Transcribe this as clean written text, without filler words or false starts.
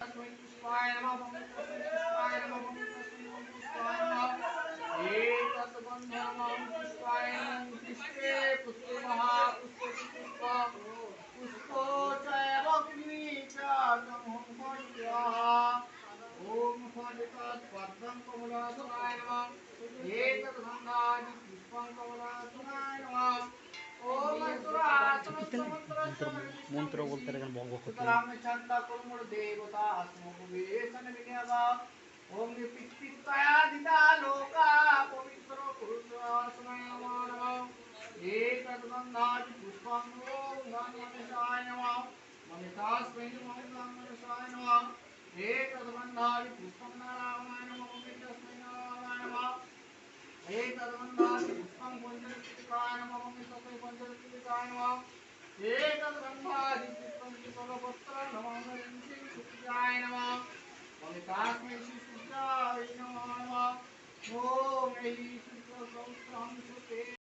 तस्मै पुष्पाय नमः तस्मै पुष्पाय नमः तस्मै पुष्पाय नमः एतत् बन्धनं पुष्पाय नमः पुष्पे पुष्पे महापुष्पे पुष्प पुष्पो च अग्नि च नमः स्वाहा ओम फलितात् पद्मं कमलासनाय नमः एतत् गन्धादि पुष्पं कमलासनाय नमः ओम मंत्र बोलते रहे बंग करते सुतराम चंदा कुर्मुर देवता अस्मभुवेशन विनयवा ओम पित्तिकायादिता लोका पवित्र पुरुषासनाय नमः एतद्गन्धादि पुष्पं ओम गणेशाय नमः मनितास्मै नमः गणेशाय नमः एतद्गन्धादि पुष्पं नारायणाय नमः तस्मै नारायणाय नमः एतद्गन्धादि पुष्पं पंचकृतिकाय नमः तस्मै पंचकृतिकाय नमः एतद्गन्धादि पुष्पं सुफलपत्र नमः श्रीसूर्याय नमः ममितास्मै श्रीसूर्याय नमः ओम ऐ शुक्लसहस्रं सुते